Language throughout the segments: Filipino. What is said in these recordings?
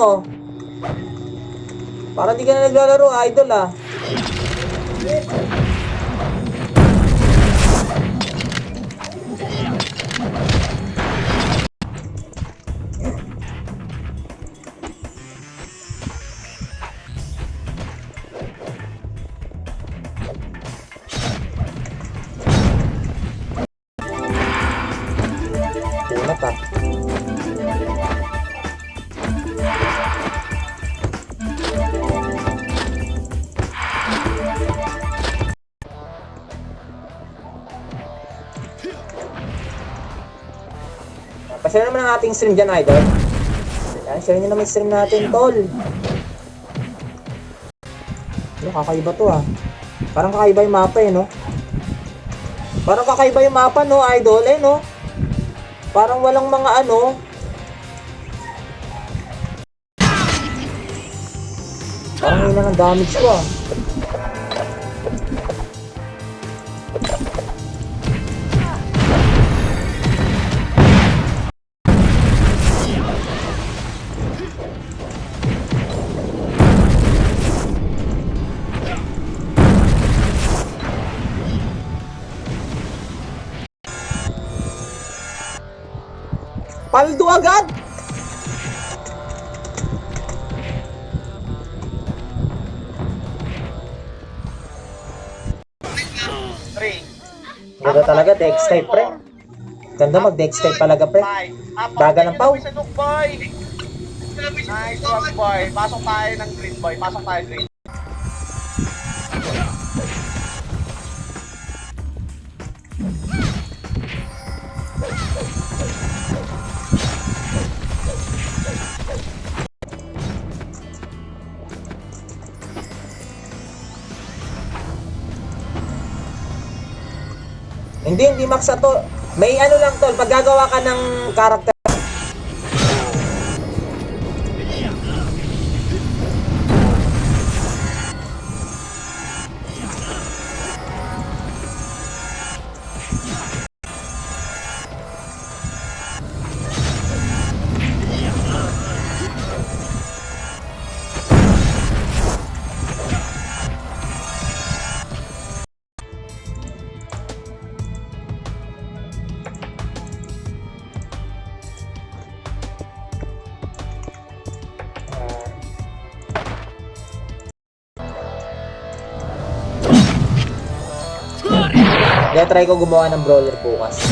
mo. Para di ka na naglalaro, idol ah. Una pa. Pa-share naman ang ating stream dyan, idol. Yan, share nyo naman yung stream natin, tol. Ano, kakaiba to ah. Parang kakaiba yung mapa eh, no? Parang kakaiba yung mapa, no, idol? Eh, no? Parang walang mga ano. Parang yun lang ang damage ko ah. Paldo agad! Ganda talaga, dex type pre. Ganda mag dex type talaga pre. Baga ng pau. Nice one boy. Pasok tayo ng green boy. Pasok tayo green. Hindi max to. May ano lang tol, pag gagawa ka ng character. Kaya try ko gumawa ng brawler bukas.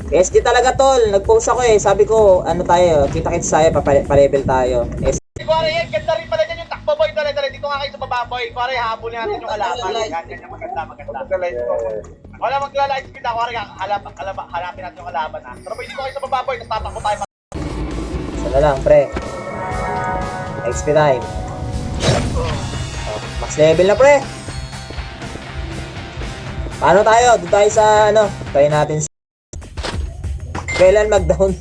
SD talaga tol, nag-post ako eh, sabi ko, ano tayo, kita-kits tayo, pa-level tayo. Kuwari yan, ganda rin pala dyan yung takbo boy. Dali, dito nga kayo sa baba boy. Kuwari, habulin natin yung kalaban. Yan, maganda. Wala magla-light speed na, kuwari, hanapin natin yung kalaban ha. Pero boy, dito kayo sa baba boy, tapos tatakbo tayo. Isa na lang, pre. XP time. Max level na, pre. Paano tayo? Doon tayo sa, ano, try natin sa... Kailan mag-down?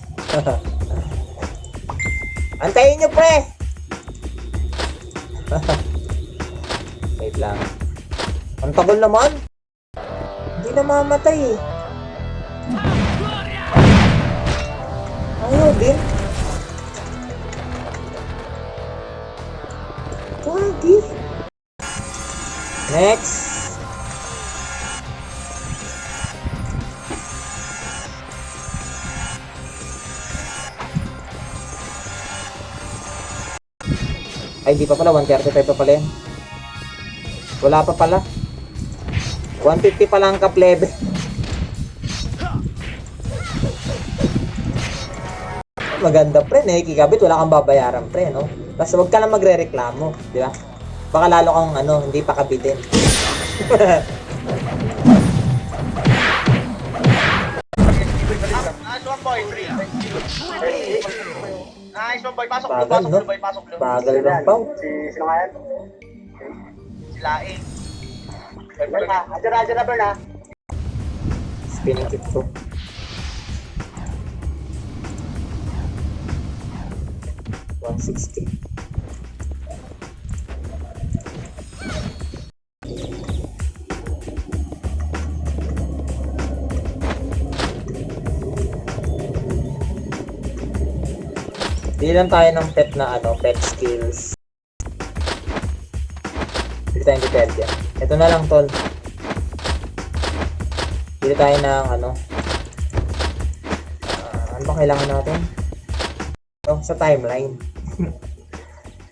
Antayin nyo, pre! Wait lang. Ang tagal naman. Hindi na mamatay eh. Ayaw din. Wagi. Next. Ay, di pa pala. 135 pa pala yan. Wala pa pala. 150 pa lang cap level. Maganda pre, nakikigabit. Wala kang babayaran pre, no? Basta huwag ka lang magre-reklamo. Di ba? Baka lalo kang ano, hindi pa kabitin. Nice one boy, pasok Bagal, no? boy, pasok blue. Bagal lang pao. Sino nga yan? Si Laing. Bern ha. Adyan na, Bern ha. Spinning kick to. $160. Bili lang tayo ng pet na pet skills. Bili tayo ng detergent. Ito na lang, tol. Bili tayo ng ano ba kailangan natin? Sa timeline.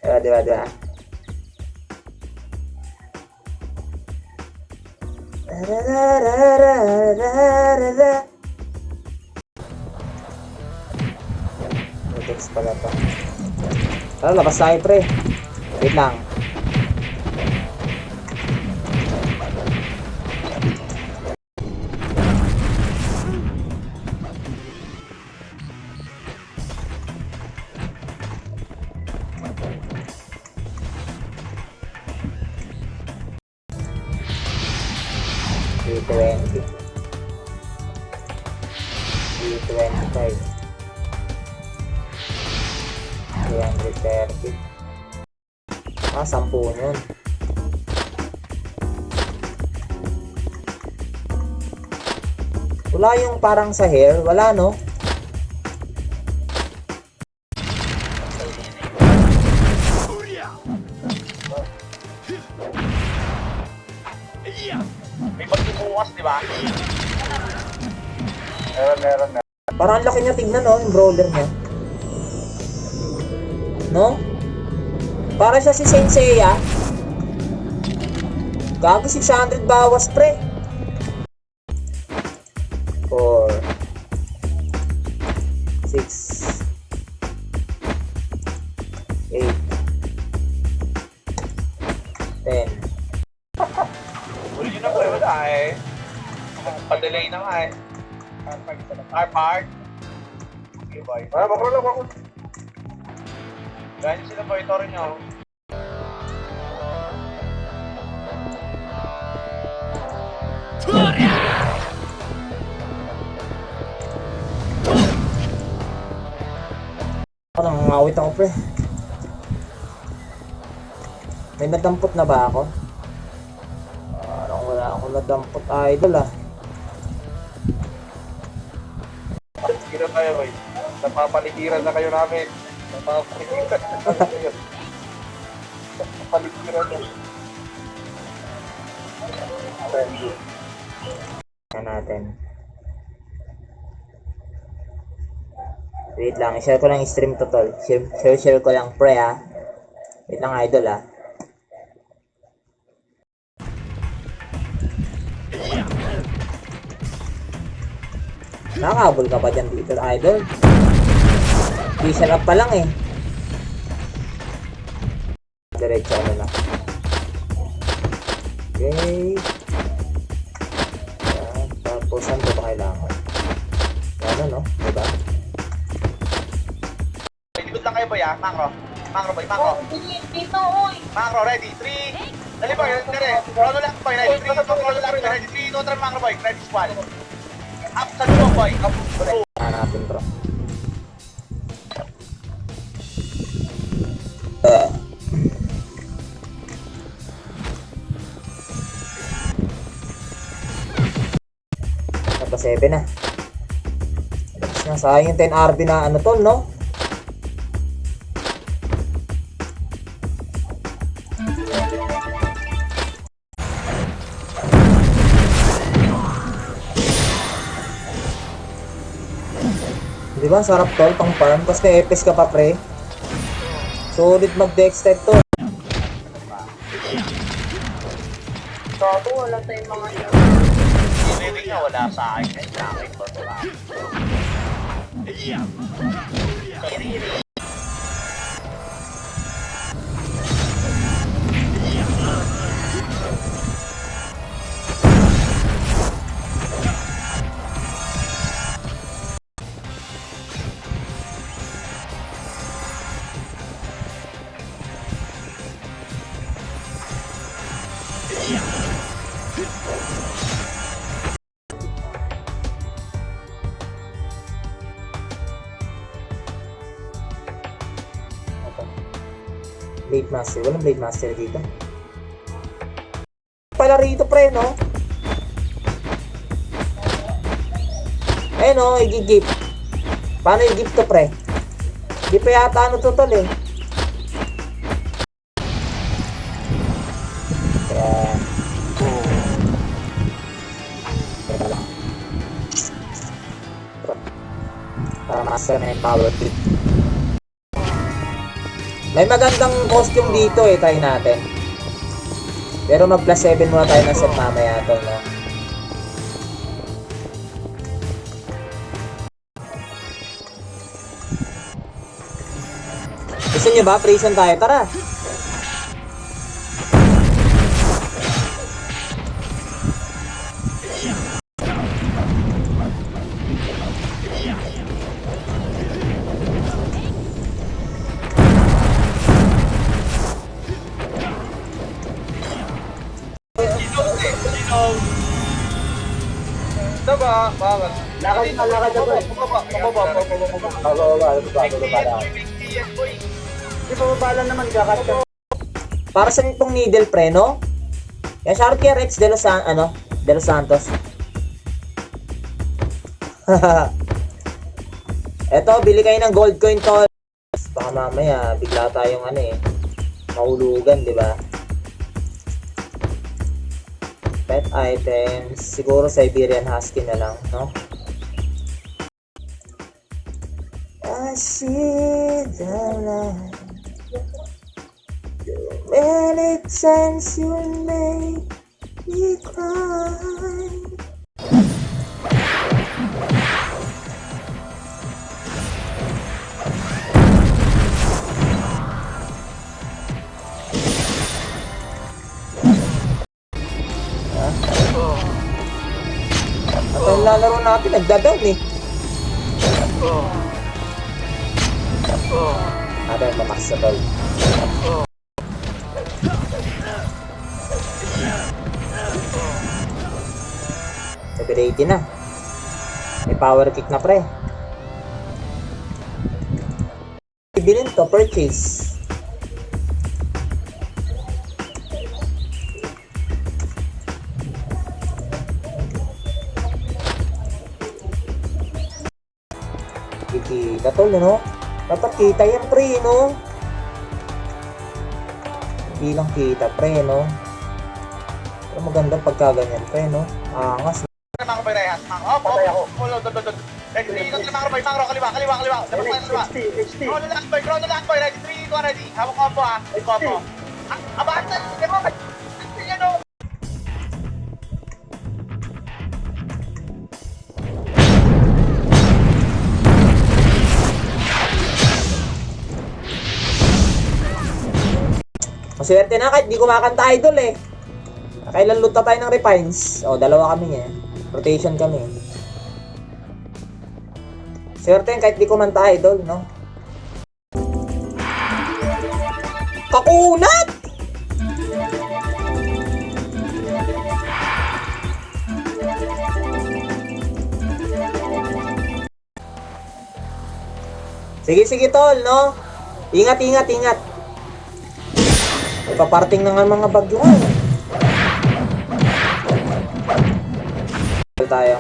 Diba? Text pala to. Tara, labas tayo, pre. Wait lang. $320. $325. $330. 10 yun. Wala yung parang sa hair. Wala, no? May pagbubukas, di ba? Meron. Parang ang laki niya tignan, no? Yung brawler niya. No? Para siya si Saint Seiya. Gago, 600 bawas, pre. 4 6 8 10. Uli nyo na po, wala eh. Pa-delay na nga eh. Hard. Okay, boy. Bakro lang ako. Gaya nyo sila boy, ito rin nyo. Parang ngawit ako, pre. May nadampot na ba ako? Parang wala akong nadampot, idol ah. Sige na tayo boy. Napapaligiran na kayo namin. Napapaligiran na. Tingnan natin. Wait lang, i-share ko lang yung stream to, tol. Share ko lang, pre ah. Wait lang, idol ah. Nakakabol ka pa dyan dito, idol. Vision up pa lang eh. Diretso ano na. Okay. Yan. Tapos saan ko ba kailangan? Ano no? Diba? Likod lang kayo boy ah. Macro boy. Dito, oy. Macro, ready? 3. Dali boy, ready. Rono lang boy, ready. 3, 2, 1, ready. 3, 2, 3, macro boy. Ready, squad. Up sa dulo boy. Up. Hanapin bro. Napa 7 na. Tapos na sayang yung 10 RB na ano tol, no? Di ba? Sarap tol, pang farm. Tapos may epis ka pa, pre. Solid mag-dex step to. Gago, wala tayong mga yun. Hindi nga wala sa akin. Ay, sa akin po. Blade Master. Walang Blade Master dito. Pala rito, pre, no? No, i-gift. Paano i-gift to, pre? Di pa yata ano to, tol, eh. Kaya... Teka lang. Para master na yung power clip. May magandang costume dito, eh. Try natin. Pero mag plus 7 muna tayo ng set mamaya, tol, no? Gusto nyo ba? Prison tayo. Tara! Diba? Bakit? Lakad na, lakad na, boy. Di ba babala naman gakat ka? Para sa itong needle, pre, no? Yan, shoutout kay Rex de los, de los Santos. Eto, bili kayo ng gold coin, tol. Baka mamaya, bigla tayong mahulugan, di ba? Pet items, siguro Siberian Husky na lang, no? I see the light. Many times you make me cry. At ang lalaro natin, nagda-down eh. Ada yang memaksa tol. Ready na. May power kick na, pre. Ibilin to, purchase. Kikita tol, no? Dapat kita yan, pre, no? Hindi lang kita, pre, no? Pero maganda pagka ganyan, pre, no? Angas. Mga kabay rehas, mga patay ako. Ready, 3, ikot lang mga kabay, mga kaliwa. Dapat tayo kaliwa. Grow na lang boy, ready, 3, 2, ready. Hawak ko po ah, combo. Abaan na, yan mo, yan o. Maswerte na kahit di kumakanta idol eh. Kailan loot na tayo ng refines? O, dalawa kami eh. Rotation kami. Swerte kahit di kumanta idol, no? Kakunat! Sige tol, no? Ingat. Paparting na nga mga bagyo ko. Tayo.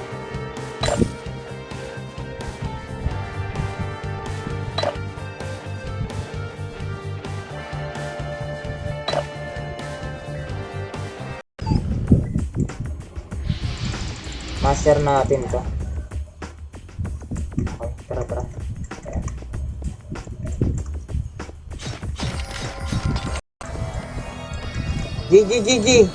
Master natin to. Okay, tara. Ayan. GG.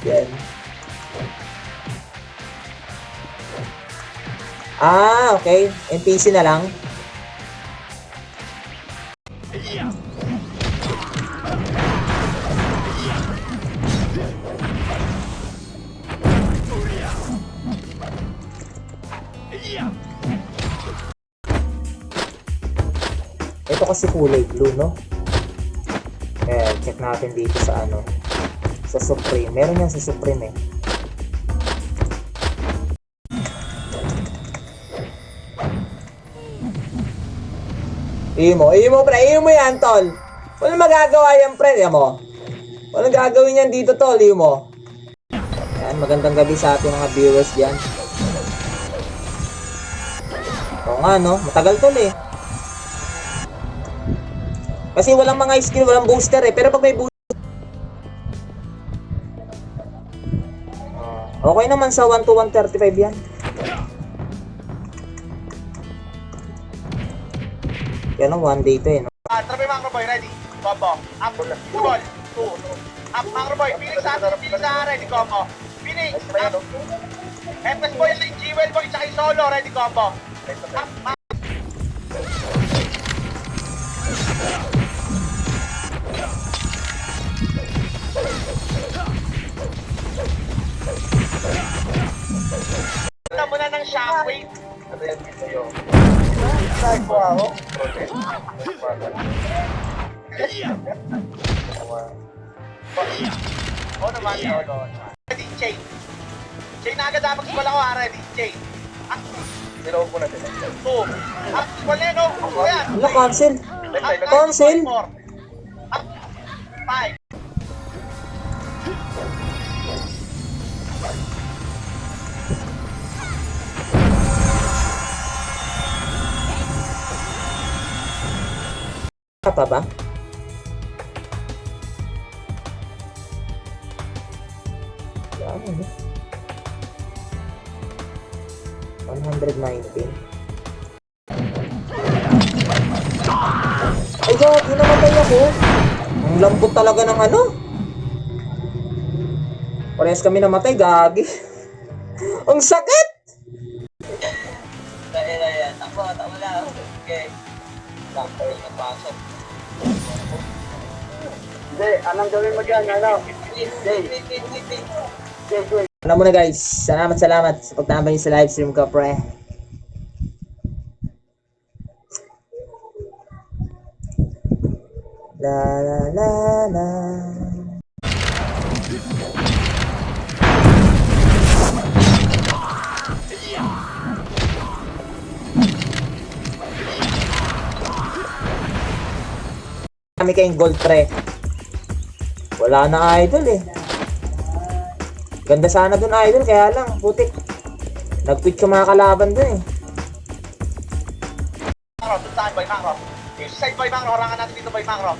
Yan. Okay. NPC na lang. Ito kasi kulay blue, no? Eh, check natin dito sa ano. Sa Supreme. Meron yan sa Supreme eh. Imo pre, imo yan tol. Walang magagawa yan pre, yan mo. Walang gagawin yan dito tol, imo. Yan, magandang gabi sa ating mga viewers dyan. Oo nga no, matagal tol eh. Kasi walang mga skill, walang booster eh. Pero pag may booster, okay naman sa 1 to 135 yan. Yan ang 1 day to eh. No? Trapay Macro Boy, ready? Combo. Up, ball. 2. Up, Macro Boy. Phoenix sa atin, Phoenix sa ready, combo. Phoenix, up. FS Boy, Jewel Boy, tsaka yung solo, ready, combo. Up, Tignan mo na ng shockwave. Oo naman, solo. Ready, chain. Chain na agad dapat wala ko, ready, chain. Zero po na din. 2. Up, wala no? Ayan. Ano, cancel? Cancel? 4. Up, 5. Pa ba? Yan, ano? 119. Ay, God, namatay ako. Ang lambot talaga ng ano. Parehas kami namatay, gagi. Ang sakit! Dahil na yan. Tama lang. Okay. Sakto yung napasok. Hindi, anong gawin mo dyan? Ano? Alam mo na guys, salamat sa pagtambay sa live stream ko, pre. La la la la. Kami kayong gold pre. Wala na idol eh. Ganda sana dun idol, kaya lang putik. Nag-quit yung mga kalaban dun eh. Macro, dun saan boy, Macro. Yung side boy, Macro, harangan natin dito boy, Macro.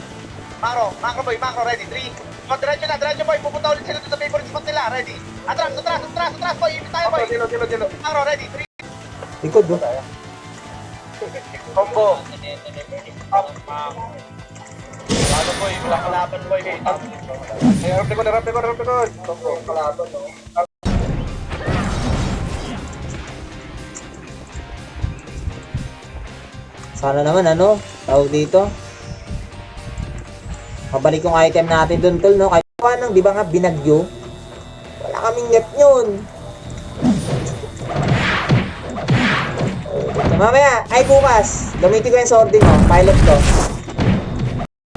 Macro boy, Macro, ready, 3. O, diretso boy, pupunta ulit sila dun sa favorite spot nila, ready. Atras boy, ibig tayo boy. Dilo. Macro, ready, 3. Likod do. Combo. Up, ano boy, wala kalaban boy. Harap likod. Combo, kalaban no. Sana naman ano, tawag dito. Mabalik yung item natin dun tol no. Kahit paano, di ba nga binagyo? Wala kaming net yun. So, mamaya, ay bukas, gamitin ko yung sword mo, pilot ko.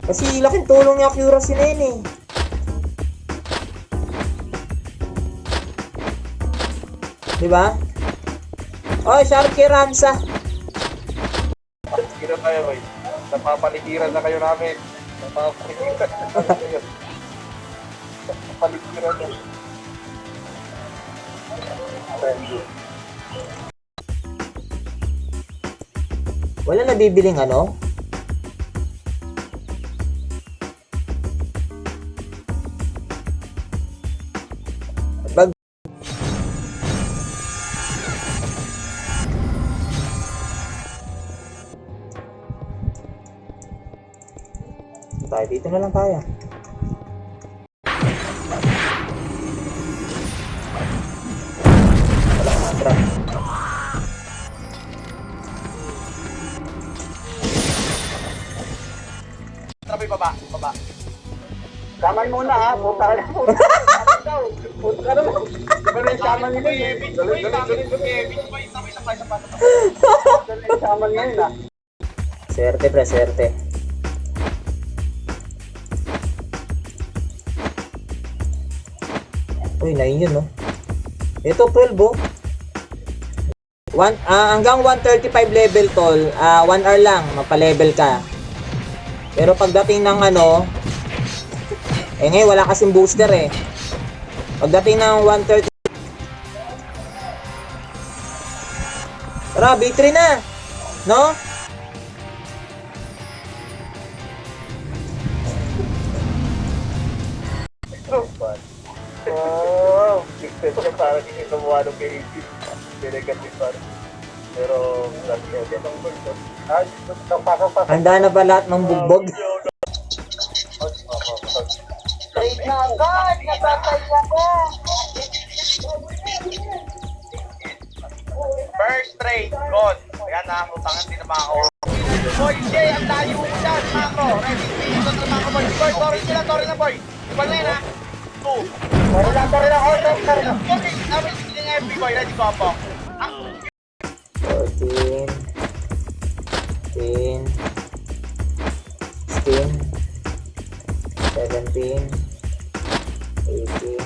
Kasi laking tulong yung accuracy na yun eh. Diba? Oh, shout kay Ramsa. Sige na tayo boy. Napapaligiran na kayo namin. Napapaligiran na. Wala nabibiling ano? Bag tayo, dito na lang tayo. Wala ka na trap. Trapay baba. Saman muna ha. Punta ka na. Punta ka na. Pero yung saman nila eh. Beach boy, sabay isa pa. Saman ngayon ha. Swerte pre, swerte. Uy, 9 yun, no? Ito, 12, oh. Hanggang 135 level, tol. 1 hour lang, mapalevel ka. Pero pagdating ng ano, ngayon wala kasing booster eh. Pagdating ng 130, tara, B3 na! No? Oh, success ka para hindi gumawa ng creative. Negative para. Pero, pasok. Handa na ba lahat ng bugbog? Trade na agad! Natatay ako! First trade, gone. Ayan na, utangan din naman ako. Boy, Jay, ang layo mo dyan, Macro. Ready, ito na Macro, boy. Boy, sorry na, boy. Ibal na yun, ha? 2. Sorry lang ako. Okay, tapos hindi nga FB, boy. Ready, go po. 14, 15, 16, 17, 18,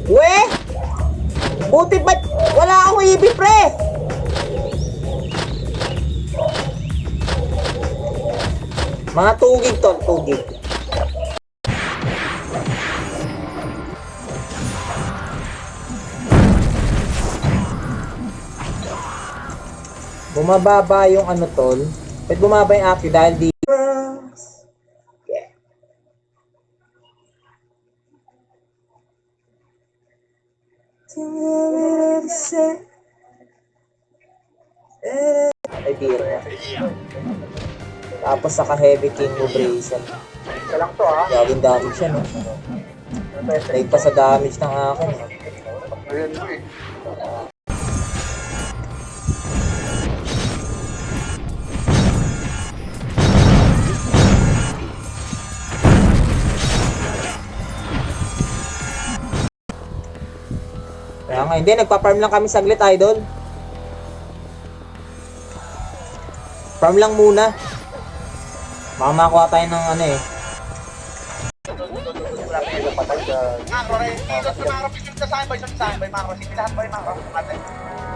we! Buti ba't wala akong EB, pre? Mga tugig, tol, tugig. Bumababa yung ano, tol. Ba't bumaba yung active dahil di... Ay, bira. Tapos saka heavy king mo brazen. Ika lang to, ha? Gawin damage siya, no? Like pa sa damage ng akin. Ayan mo eh. Kaya nga, hindi. Nagpa-farm lang kami saglit, idol. Farm lang muna. Baka makakuha tayo ng ano eh. Macro, ready, dito sa Macro. Picture ka sa akin, boy. Sa akin, boy, Macro. Sige lahat, boy, Macro.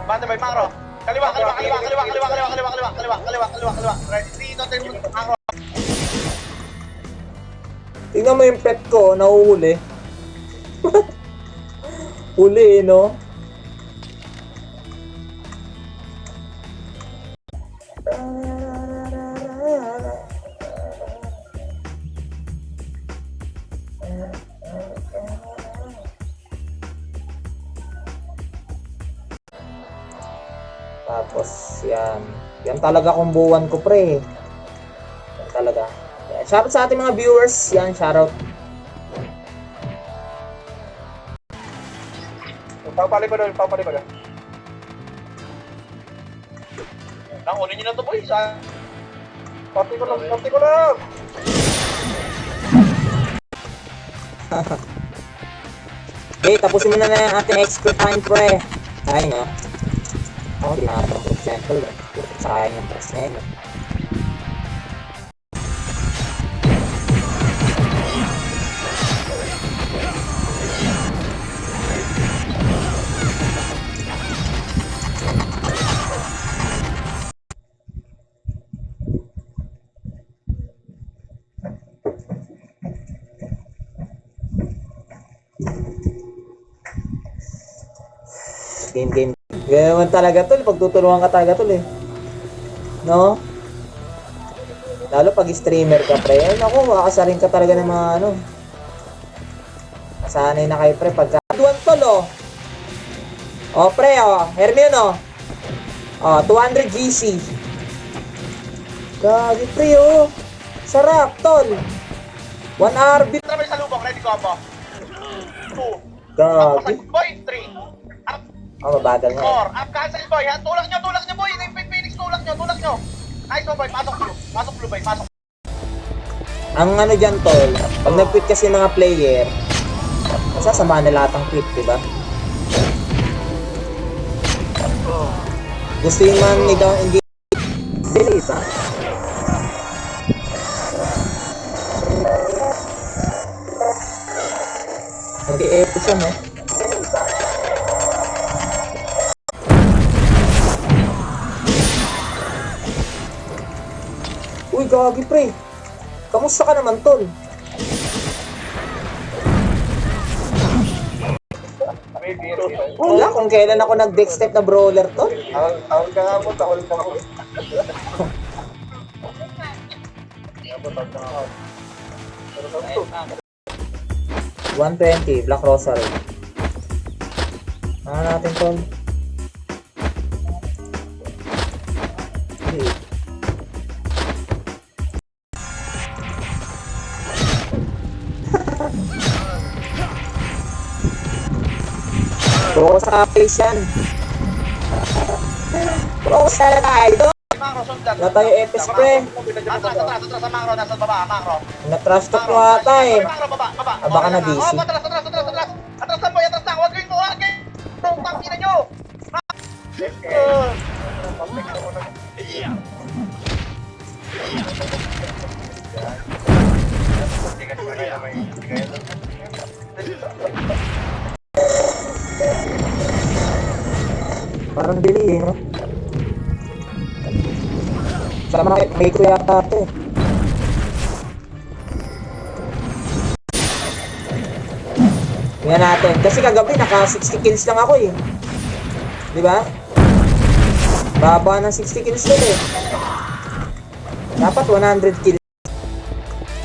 Banda, boy, Macro. Kaliwa. Ready, dito, Macro. Tingnan mo yung pet ko, nahuhuli. Huli, no? Tapos, yan. Yan talaga kumbuhan ko, pre. Yan talaga. Yan. Shoutout sa ating mga viewers. Yan, shoutout. Papali ko doon. Nang unin nyo na to, boy. Pati ko lang. Okay, tapusin mo na yung ating extra time, pre. Ay, no? Ako, di nakapang sample. Sayang yung press na yun. Game. Ganyan naman talaga tol, pagtutulungan ka talaga tol eh. No? Lalo pag streamer ka pre, ay naku, makakasarin ka talaga ng mga ano. Masanay na kayo pre, pagka... Duwan tol oh. Oh pre oh, Hermione oh. Oh, 200 GC. Gagi pre oh. Sarap tol. 1 RB. Tara, boy, sa lubong. Ready, combo. 2. Gagi. Boy, 3. Up, Oh, mabagal nga. 4. Up, cancel, boy. Ha? Tulak nyo, boy. Yung Phoenix, tulak nyo. Nice one, boy. Pasok blue, boy. Pasok. Ang ano dyan, tol, pag nag-quit kasi yung mga player, masasama na lahat ang quit, diba? Gusto yung man ni daw, hindi... Bilis, ha? Nag-i-epo siya, no? Uy, gagi, pre. Kamusta ka naman, tol? Wala kung kailan ako nag-deck step na brawler, tol. Tawag ka nga mo, tawag ka mo. 120, Black Rosary. Ano natin, tol? Okay. Puro ko sa place yan. Puro ko sa idol. Macro, sundan. Wala tayo FS, pre. Atras, sa Macro. Nasa baba, Macro. Na-trash talk ko ata eh. Macro, baba. Ah, baka na busy. Oh, atras. Atras na, boy. Atras na. Huwag kayo. Tangina nyo. Parang dili eh, no? Sama na may ko yata ito eh. Tingnan natin. Kasi kagabi naka 60 kills lang ako eh. Di ba? Baba ng 60 kills din eh. Dapat 100 kills.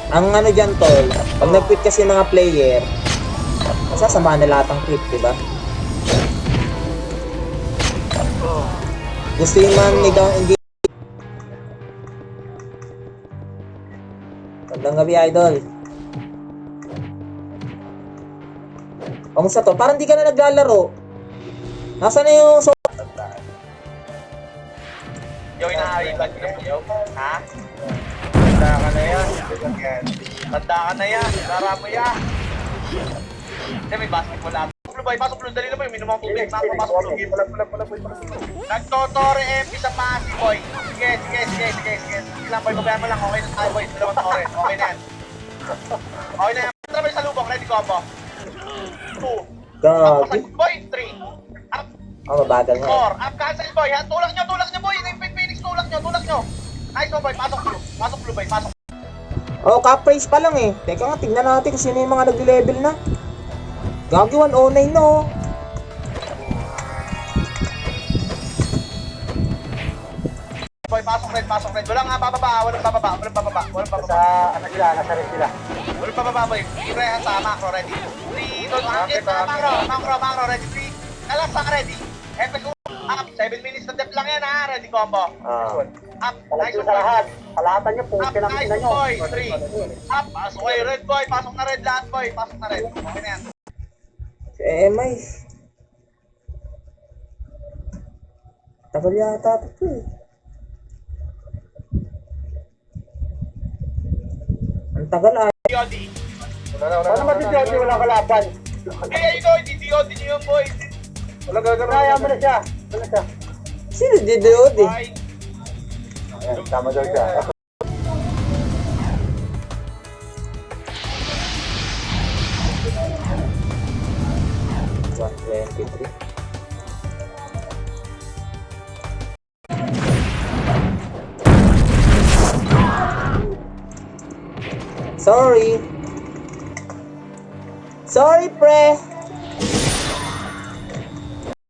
Ang ano dyan, tol, pag nag-quit kasi yung mga player, masasama na lahat ang quit, di ba? Gusto yung man ni daw, hindi. Magandang gabi, idol. Kamusta to? Parang di ka na naglalaro. Nasaan na yung Yo, inaariban ko na yo. Ha? Tanda ka na yan. Tanda ka na yan. Lara mo yan. Hindi, may basketball natin. Pasok blue. Dali na boy. Minum ang tubig. Pasok blue. Nagtotore MP sa Masi, boy. Sige. Sige lang, boy. Babayan mo lang. Okay na tayo, boy. Dalawang tore. Okay na yan. Okay na yan. Trabay sa lubong. Ready, combo. 2. gagi? Boy, 3. Up, Oh, mabagal nga. 4. Up, cancel, boy. Ha? Tulak nyo, boy. Yung Phoenix, tulak nyo. Nice one, boy. Pasok blue, boy. Pasok. Oh, cap-praise pa lang eh. Teka nga, tignan natin kung sino yung mga nag-level na. Gagi 109 no. Boy, pasok red. Walang bababa. Sa ano sila, nasa rin sila. Walang bababa, boy. Irehan sa Macro, ready. 3, don't hangit na Macro, ready. 3, nalasa ka, ready. FS up, 7 minutes na depth lang yan, ha. Ready, combo. Up, nice Palagay one, sa boy. lahat. Palatan nyo, Up, puti ng nice ina one, nyo. boy. 3, up, pasok kayo, red, boy. Pasok na red lahat, boy. Pasok na red. Okay na yan. Si MI. Tagal yata ito eh. Ang tagal ah. DOD. Paano matitiyot yung walang kalaban? Kaya ito, hindi DOD nyo yun, boy. Wala gagawin. Kaya mo na siya. Sino DDOD? Bye. Ayan, tama daw siya. 123. Sorry, pre.